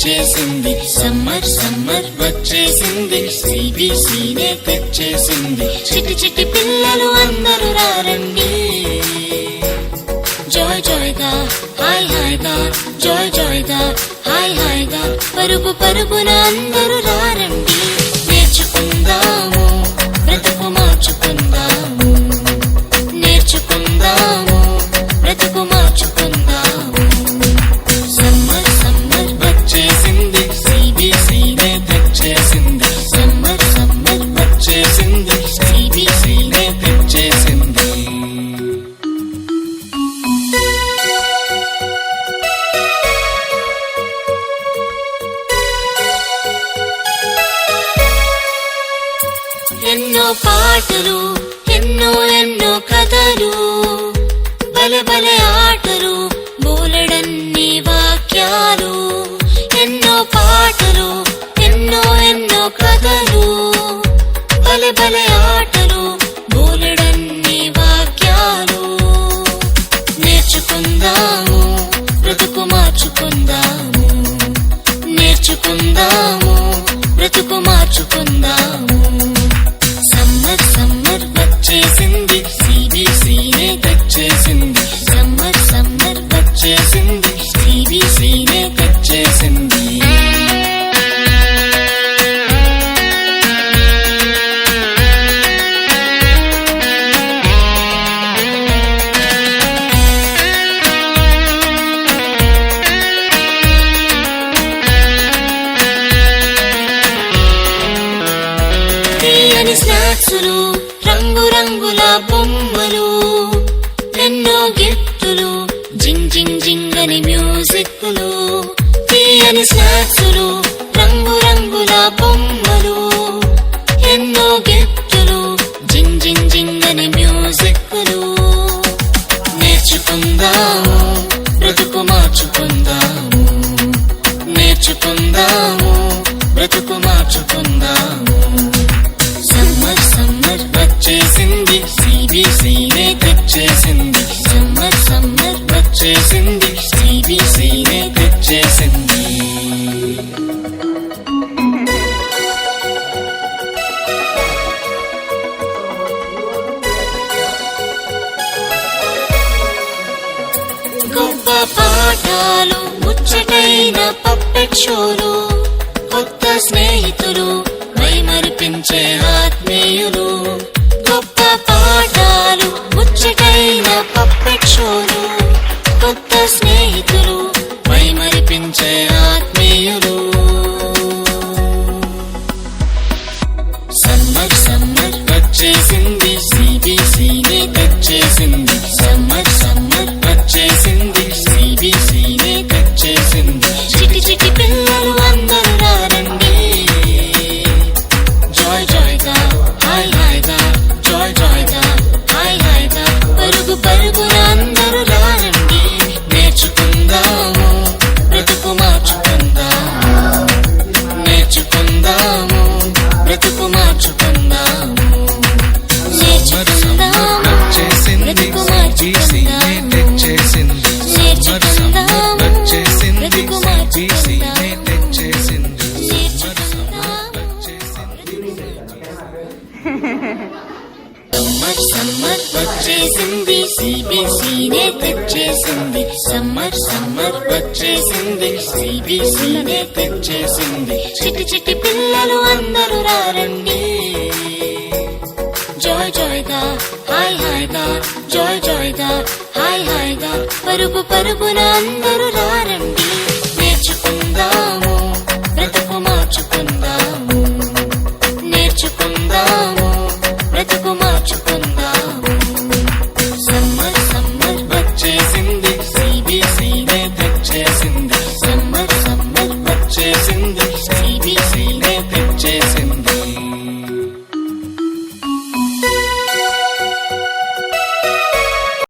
తెచ్చేసింది. Summer summer వచ్చేసింది, సిబిసినే తెచ్చేసింది. చిటి చిటి పిల్లలు అందరూ రారండి, జాయ్ జాయ్ గా హాయ్ హాయ్ గా, జాయ్ జాయ్ గా హాయ్ హాయ్ గా, పరుగు పరుగున అందరూ రారండి. నేర్చుకుందాము, బ్రతుకు మార్చుకుందాము, నేర్చుకుందాము, బ్రతుకు మార్చుకుందాము. సమ్మర్ సమ్మర్ వచ్చేసింది, సిబిసినే తెచ్చేసింది. సమ్మర్ సమ్మర్ వచ్చేసింది, సిబిసినే తెచ్చేసింది. ఎన్నో పాటలు, ఎన్నో ఎన్నో కథలు, బలె బలె ఆటలు, బోలెడన్ని వాక్యాలు. ఎన్నో పాటలు, ఎన్నో ఎన్నో కథలు, బలె బలె ఆటలు, బోలెడన్ని వాక్యాలు. నేర్చుకుందాము, బ్రతుకు మార్చుకుందాము, నేర్చుకుందాము, బ్రతుకు మార్చుకుందాము. సమ్మర్ సమ్మర్ వచ్చేసింది, సిబిసినే తెచ్చేసింది. సమ్మర్ సమ్మర్ వచ్చేసింది, సిబిసినే తెచ్చేసింది. తీయని స్నాక్సులు, రంగు రంగుల బొమ్మలు, ఎన్నో గిఫ్టులు, జింగ్ జింగ్ జింగ్ అని మ్యూజిక్లు. తీయని స్నాక్సులు, రంగు రంగుల బొమ్మలు, ఎన్నో గిఫ్టులు, జింగ్ జింగ్ జింగ్ అని మ్యూజిక్లు. నేర్చుకుందాము, బ్రతుకు మార్చుకుందాము, నేర్చుకుందాము, బ్రతుకు మార్చుకుందాము. సమ్మర్ సమ్మర్ వచ్చేసింది, సిబిసినే తెచ్చేసింది. సమ్మర్ సమ్మర్ వచ్చేసింది, సిబిసినే తెచ్చేసింది. గొప్ప పాఠాలు, ముచ్చటైన పప్పెట్ షోలు, కొత్త స్నేహితులు, మైమరిపించే ఆత్మీయులు. గొప్ప పాఠాలు, ముచ్చటైన పప్పెట్ షోలు, కొత్త స్నేహితులు, మైమరిపించే ఆత్మీయులు. సమ్మర్ సమ్మర్ వచ్చేసింది, సిబిసినే తెచ్చేసింది. సమ్మర్ సమ్మర్ వచ్చేసింది, సిబిసినే తెచ్చేసింది. చిటి చిటి పిల్లలు అందరూ రారండి, జాయ్ జాయ్ గా హాయ్ హాయ్ గా, జాయ్ జాయ్ గా హాయ్ హాయ్ గా, పరుగు పరుగున అందరూ రారండి. నేర్చుకుందాము, బ్రతుకు మార్చుకుందాము, నేర్చుకుందాము, బ్రతుకు మార్చుకుందాము. నేర్చుకుందాము, బ్రతుకు మార్చుకుందాము, నేర్చుకుందాము, బ్రతుకు మార్చుకుందాము. సమ్మర్ సమ్మర్ వచ్చేసింది, సిబిసినే తెచ్చేసింది. సమ్మర్ సమ్మర్ వచ్చేసింది, సిబిసినే తెచ్చేసింది. చిటి చిటి పిల్లలు అందరూ రారండి, జాయ్ జాయ్ గా హాయ్ హాయ్ గా, జాయ్ జాయ్ గా హాయ్ హాయ్ గా, పరుగు పరుగున అందరూ రారండి.